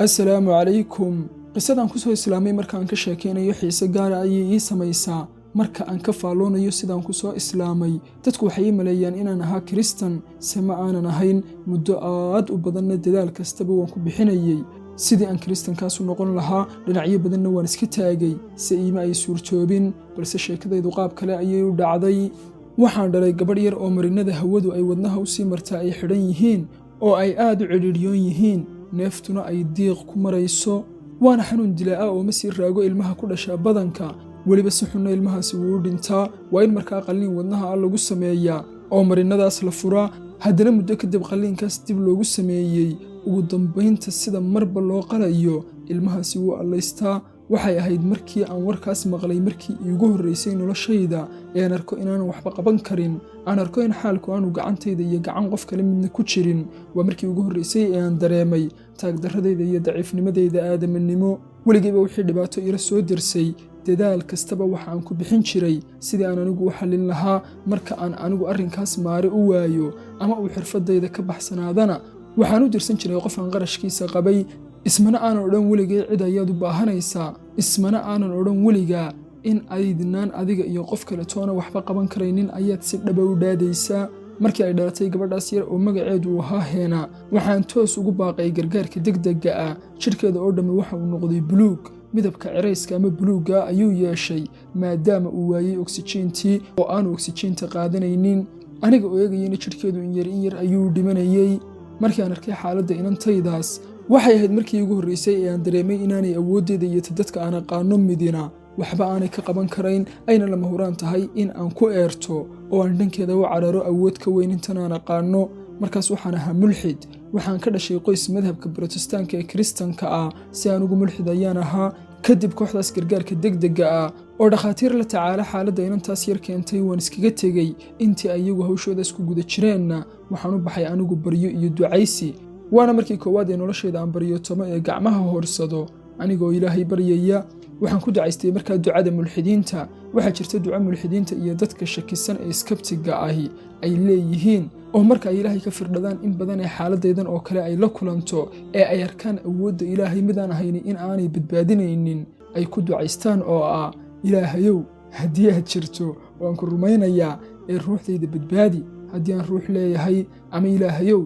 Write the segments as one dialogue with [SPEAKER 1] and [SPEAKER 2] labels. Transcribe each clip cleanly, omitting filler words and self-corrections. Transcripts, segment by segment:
[SPEAKER 1] assalaamu calaykum. qisadan ku soo islaamay markaan ka sheekeynayo xiise gaara ayay ii samaysaa. marka aan ka faalloonayo sidaan ku soo islaamay, dadku waxay ii maleeyaan inaan ahaa Kiristan, se ma aanan ahayn. muddo aad u badanna dadaal kastaba waan ku bixinayay sidii aan Kiristankaasu noqon lahaa. dhinacyo badanna waan iska taagay, se iima ay suurtoobin, balse sheekadaydu qaab kale ayay u dhacday. waxaan dhalay gabadh yar oo marinada hawadu ay wadnaha u sii martaa ay xidhan yihiin, oo ay aad u cidhiidhyoon yihiin, neeftuna ay diiq ku marayso. waana xanuun dilaa'a oo ma sii raago ilmaha ku dhashaa badanka, weliba si xunna ilmahaasi wuu u dhintaa. waa in markaa qalliin wadnaha lagu sameeyaa oo marinadaas la furaa. haddana muddo kadib qalliinkaas dib loogu sameeyey. ugu dambaynta sida marba loo qalayo, ilmahaasi wuu allaystaa. waxay ahayd markii aan warkaas maqlay markii iigu horraysay noloshayda ee aan arko inaanan waxba qaban karin. aan arko in xaalku aanu gacantayda iyo gacan qof kale midna ku jirin. waa markii ugu horraysay ee aan dareemay taagdarradayda iyo daciifnimadayda aadamanimo. weligayba wixii dhibaato ila soo dersay, dadaal kastaba waxa aan ku bixin jiray sidii aan anigu u xallin lahaa. marka aan anigu arrinkaas maare u waayo ama uu xirfadayda ka baxsanaadana, waxaan u dirsan jiray qof aan qarashkiisa qabay. ismana aanan odhan weligay cid ayaad u baahanaysaa. ismana aanan odhan weligaa in aydnaan adiga iyo qof kale toona waxba qaban karaynin ayaad si dhaba u dhaadaysaa. markii ay dhalatay gabadhaas yar oo magaceedu uu ahaa Heena, waxaan toos ugu baaqay gargaarka degdega ah. jidhkeeda oo dhammi waxa uu noqday buluug. midabka cirayska ama buluugga ayuu yeeshay maadaama uu waayey oksijiintii oo aanu oksijiinta qaadanaynin. aniga oo eegayana jidhkeedu in yar ayuu dhimanayey. markii aan arkay xaaladda inantaydaas, waxay ahayd markii ugu horraysay ee aan dareemay inaanay awooddeeda iyo dadka aan aqaano midina waxba aanay ka qaban karayn, ayna lama huraan tahay in aan ku eerto oo aan dhankeeda u cararo awood ka weyn intan aan aqaano. markaas waxaan ahaa mulxid. waxaan ka dhashay qoys madhabka Borotestanka ee Kiristanka ah, si aan ugu mulxid ayaan ahaa. kadib kooxdaas gargaarka degdega ah oo dhakhaatiir la tacaala xaaladda inantaas yar keentay, waan iskaga tegey. intii ay iyagu hawshoodaas ku guda jireenna waxaan u baxay anigu baryo iyo ducaysi. waana markii koowaad ee noloshayda aan baryootomo ee gacmaha hoorsado anigoo ilaahay baryaya. waxaan ku ducaystay markaa ducada mulxidiinta. waxaa jirta duco mulxidiinta iyo dadka shakisan ee skabtiga ahi ay leeyihiin, oo marka ay ilaahay ka firdhadaan in badan ee xaaladaydan oo kale ay la kulanto ee ay arkaan awoodda ilaahay midaan ahayni in aanay badbaadinaynin, ay ku ducaystaan oo ah: ilaahayow, haddii aad jirto waan ku rumaynayaa, ee ruuxdayda badbaadi haddii aan ruux leeyahay. ama ilaahayow,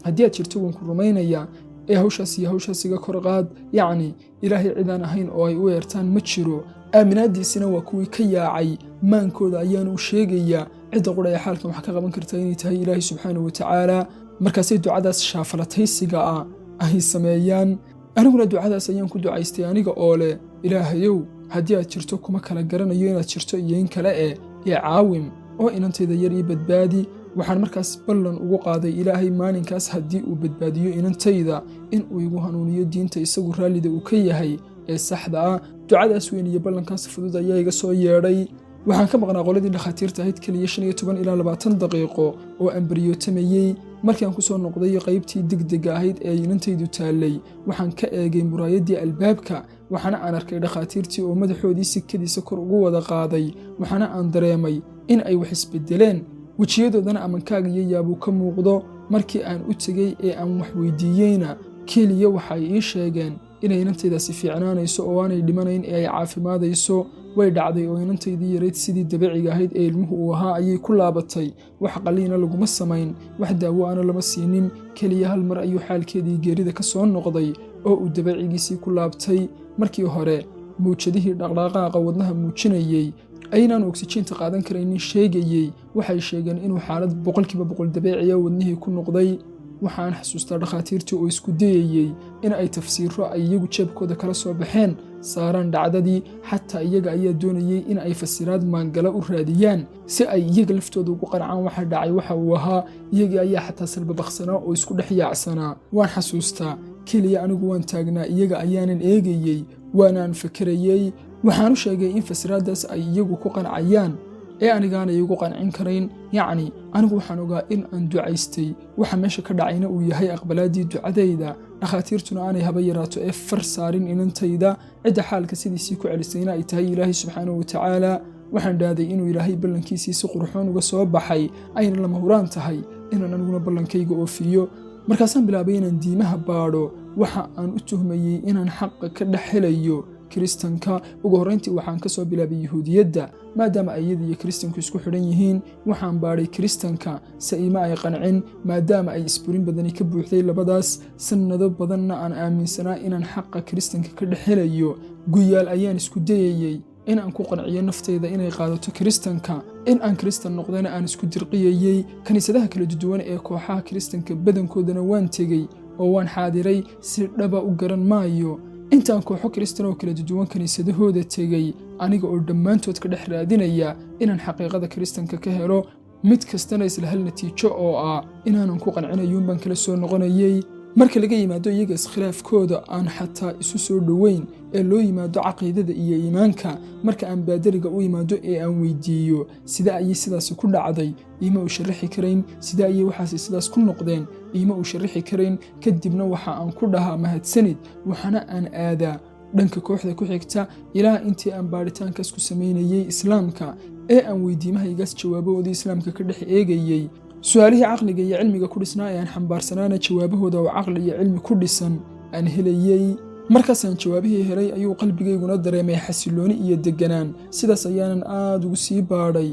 [SPEAKER 1] haddii aad jirto waan ku rumaynayaa, ee hawshaas iyo hawshaas iga kor qaad. yacni ilaahay cidaan ahayn oo ay u eertaan ma jiro. aaminaaddiisina waa kuwii ka yaacay, maankooda ayaanu u sheegayaa cidda qudha ee xaalkan wax ka qaban karta inay tahay ilaahay subxaanahu watacaala. markaasay ducadaas shaafalataysiga ah ay sameeyaan. aniguna ducadaas ayaan ku ducaystay aniga oo leh: ilaahayow, haddii aad jirto kuma kala garanayo inaad jirto iyo in kale ee caawim oo inantayda yar ii badbaadi. waxaan markaas ballan ugu qaaday ilaahay maalinkaas haddii uu badbaadiyo inantayda in uu igu hanuuniyo diinta isagu raallida uu ka yahay ee saxda ah. ducadaas weyn iyo ballankaas fudud ayaa iga soo yeedhay. waxaan ka maqnaa qoladii dhakhaatiirta ahayd keliya 15 ilaa 20 daqiiqo oo aan baryootamayey. markii aan ku soo noqday qaybtii degdega ahayd ee inantaydu taallay, waxaan ka eegay muraayaddii albaabka. waxaana aan arkay dhakhaatiirtii oo madaxoodii sikadiisa kor ugu wada qaaday. waxaana aan dareemay in ay wax isbedeleen, wejiyadoodana amankaaga iyo yaabuu ka muuqdo. markii aan u tegey ee aan wax weydiiyeyna, keliya waxay ii sheegeen inay inantaydaasi fiicnaanayso oo aanay dhimanayn ee ay caafimaadayso. way dhacday oo inantaydii yarayd sidii dabiiciga ahayd ee ilmuhu uu ahaa ayay ku laabatay. wax qalliina laguma samayn, wax daawo ana lama siinin. keliya hal mar ayuu xaalkeedii geerida ka soo noqday oo uu dabiicigiisii ku laabtay. markii hore mawjadihii dhaqdhaqaaqa wadnaha muujinayey aynaanu oksijiinta qaadan karaynin sheegayey. waxay sheegeen inuu xaalad 100% dabiiciya wadnihii ku noqday. waxaan xasuustaa dhakhaatiirtii oo isku dayayey in ay tafsiiro ay iyagu jeebkooda kala soo baxeen saaraan dhacdadii. xataa iyaga ayaa doonayey in ay fasiraad maangala u raadiyaan si ay iyaga laftooda ugu qancaan waxa dhacay waxa uu ahaa. iyagii ayaa xataa salbabaqsanaa oo isku dhex yaacsanaa. waan xasuustaa keliya anigu waan taagnaa, iyaga ayaanan eegayey, waanaan fakarayey. waxaan u sheegay in fasiraaddaas ay iyagu ku qancayaan ee anigaanay igu qancin karayn. yacni anigu waxaan ogaa in aan ducaystay, waxa meesha ka dhacayna uu yahay aqbalaaddii ducadayda. dhakhaatiirtuna aanay haba yaraato ee far saarin inantayda. cidda xaalka sidiisii ku celisayna ay tahay ilaahay subxaanahu watacaala. waxaan dhaaday inuu ilaahay ballankiisii si qurxoon uga soo baxay, ayna lama huraan tahay inaan aniguna ballankayga oofiyo. markaasaan bilaabay inaan diimaha baadho waxa aan u tuhmayey inaan xaqa ka dhex helayo kiristanka. ugu horrayntii waxaan ka soo bilaabay yuhuudiyadda maadaama ayada iyo kiristanku isku xidhan yihiin. waxaan baadhay kiristanka se ima ay qancin maadaama ay isburin badani ka buuxday labadaas. sannado badanna aan aaminsanaa inaan xaqa kiristanka ka dhex helayo. guyaal ayaan isku dayayey in aan ku qanciyo naftayda inay qaadato kiristanka. in aan kiristan noqdana aan isku dirqiyayey. kiniisadaha kala duwan ee kooxaha kiristanka badankoodana waan tegey oo waan xaadiray, si dhaba u garan maayo intaan kooxo kiristan oo kala duwan kiniisadahooda tegey, aniga oo dhammaantood ka dhex raadinaya inaan xaqiiqada kiristanka ka helo, mid kastana isla hal natiijo oo ah inaanan ku qancinayuun baan kala soo noqonayey. marka laga yimaado iyaga iskhilaafkooda aan xataa isu soo dhoweyn ee loo yimaado caqiidada iyo iimaanka, marka aan baadariga u yimaado ee aan weydiiyo sida ayay sidaasi ku dhacday, iima uu sharaxi karayn. sida ayay waxaasi sidaas ku noqdeen, iima uu sharaxi karayn. kadibna waxa aan ku dhahaa mahadsanid, waxana aan aadaa dhanka kooxda ku xigta ilaa intii aan baadhitaankaas ku samaynayey islaamka ee aan weydiimahaygaas jawaabahoodii islaamka ka dhex eegayey. su'aalihii caqliga iyo cilmiga ku dhisnaa ee aan xambaarsanaana jawaabahooda oo caqli iyo cilmi ku dhisan aan helayey. markaasaan jawaabihii helay ayuu qalbigayguna dareemay xasillooni iyo degganaan. sidaas ayaanan aad ugu sii baadhay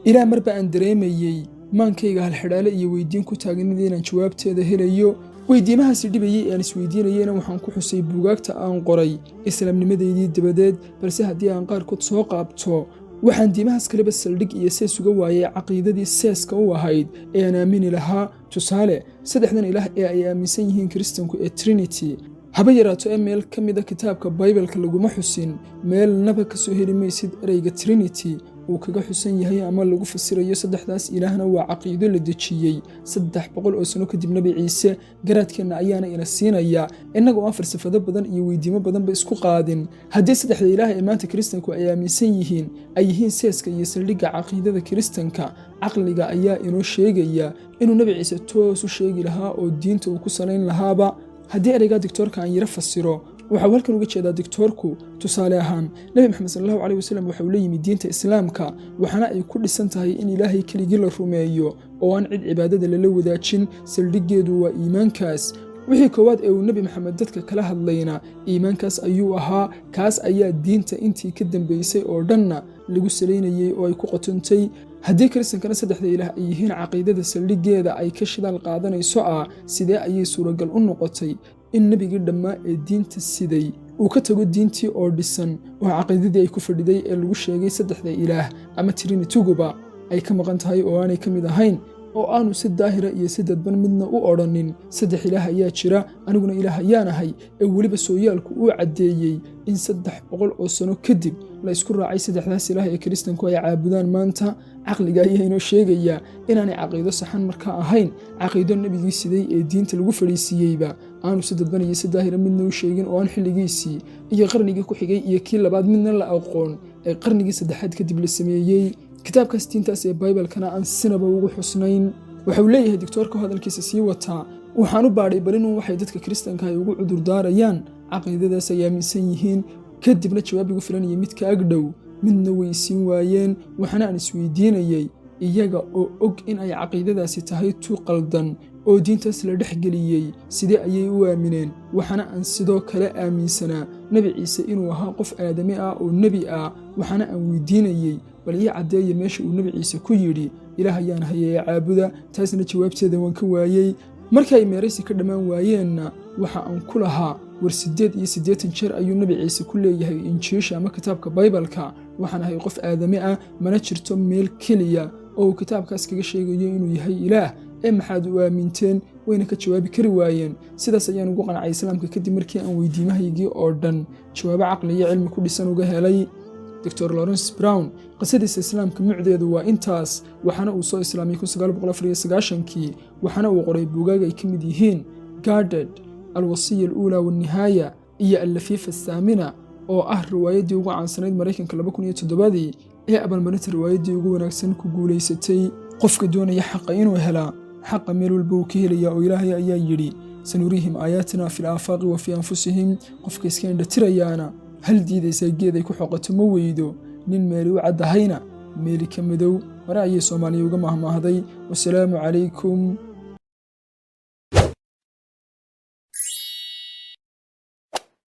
[SPEAKER 1] ilaa marba aan dareemayey maankayga halxidhaale iyo weydiin ku taagnida inaan jawaabteeda helayo. weydiimahaasi dhibayey ee aan isweydiinayeyna waxaan ku xusay buugaagta aan qoray islaamnimadeydii dabadeed, balse haddii aan qaarkood soo qaabto waxaan diimahaas kaleba saldhig iyo sees uga waayay caqiidadii seeska u ahayd ee aan aamini lahaa. tusaale, saddexdan ilaah ee ay aaminsan yihiin kiristanku ee Trinity, haba yaraato ee meel ka mida kitaabka Baybalka laguma xusin, meelnaba ka soo heli maysid ereyga Trinity uu kaga xusan yahay ama lagu fasirayo saddexdaas ilaahna waa caqiido la dejiyey 300 oo sano kadib Nabi Ciise. garaadkeena ayaana ina siinaya innaga oo falsafado badan iyo weydiimo badanba isku qaadin. haddii saddexda ilaah ee maanta kiristanku ay aaminsan yihiin ay yihiin seeska iyo saldhigga caqiidada kiristanka, caqliga ayaa inoo sheegaya inuu Nabi Ciise toos u sheegi lahaa oo diinta uu ku salayn lahaaba. haddii ereyga diktoorka aan yara fasiro, waxa uu halkan uga jeedaa diktoorku tusaale ahaan Nabi Maxamed sallallahu alayhi wasallam waxa uu la yimid diinta islaamka, waxaana ay ku dhisan tahay in ilaahay keligii la rumeeyo oo aan cid cibaadada lala wadaajin. saldhiggeedu waa iimaankaas. wixii koowaad ee uu Nabi Maxamed dadka kala hadlayna iimaankaas ayuu ahaa. kaas ayaa diinta intii ka dambeysay oo dhanna lagu salaynayey oo ay ku qotontay. haddii kiristankana saddexda ilaah ay yihiin caqiidada saldhiggeeda ay ka shidaal qaadanayso sidee ayay suuragal u noqotay in nebigii dhammaa ee diinta siday uu ka tago diintii oo dhisan oo caqiidadii ay ku fadhiday ee lagu sheegay saddexda ilaah ama Trinity-guba ay ka maqan tahay oo aanay ka mid ahayn, oo aanu si daahira iyo si dadban midna u odhanin saddex ilaah ayaa jira, aniguna ilaah ayaan ahay, ee weliba sooyaalku uu caddeeyey in 300 oo sano kadib la isku raacay saddexdaas ilaah ee kiristanku ay caabudaan maanta. caqliga ayaa inoo sheegaya inaanay caqiido saxan markaa ahayn. caqiido nebigii siday ee diinta lagu fadhiisiiyeyba aanu si dadban iyo si daahira midna u sheegin, oo aan xilligiisii iyo qarnigii ku xigay iyo kii labaad midna la aqoon ee qarnigii saddexaad kadib la sameeyey. kitaabkaas diintaas ee Baybalkana aan sinaba ugu xusnayn. waxa uu leeyahay diktoorka hadalkiisa sii wataa, waxaan u baadhay bal inuu waxay dadka kiristanka ay ugu cudur daarayaan caqiidadaas ay aaminsan yihiin. kadibna jawaab igu filan iyo midka agdhow midna way siin waayeen. waxaana aan isweydiinayey iyaga oo og in ay caqiidadaasi tahay tu qaldan oo diintaas la dhex geliyey, sidee ayay u aamineen? waxaana aan sidoo kale aaminsanaa Nabi Ciise inuu ahaa qof aadami ah oo nebi ah. waxaana aan weydiinayey bal ii caddeeya meesha uu Nabi Ciise ku yidhi ilaah ayaan hayay caabuda. taasna jawaabteeda waan ka waayey. markii ay meeraysi ka dhammaan waayeenna waxa aan ku lahaa war 88 jeer ayuu Nabi Ciise ku leeyahay injiisha ama kitaabka Baybalka waxaan ahay qof aadami ah, mana jirto meel keliya oo uu kitaabkaas kaga sheegayo inuu yahay ilaah. ee maxaad u aaminteen? wayna ka jawaabi kari waayeen. sidaas ayaan ugu qancay islaamka kadib markii aan weydiimahaygii oo dhan jawaabo caqli iyo cilmi ku dhisan uga helay. Dr. Lawrence Brown qisadiisa islaamka mucdeedu waa intaas. waxaana uu soo islaamay 1994kii. waxaana uu qoray buugaag ay ka mid yihiin Guarded, Al-Wasiyya Al-Ula Wan-Nihaaya iyo Al-Lafifa Ath-Thamina oo ah riwaayadii ugu caansanayd Mareykanka 2007 ee abaalmarinta riwaayadii ugu wanaagsan ku guuleysatay. qofka doonaya xaqa inuu helaa xaqa meel walba uu ka helaya oo Ilaahay ayaa yidhi sanuriihim aayaatina fil aafaaqi wa fi anfusihim. qofka iska indhatirayaana hal diidaysa geed ay ku xoqato ma weydo, nin meeli u caddahayna meeli ka madow. hore ayay Soomaaliya uga mahmaahday. wasalaamu calaykum.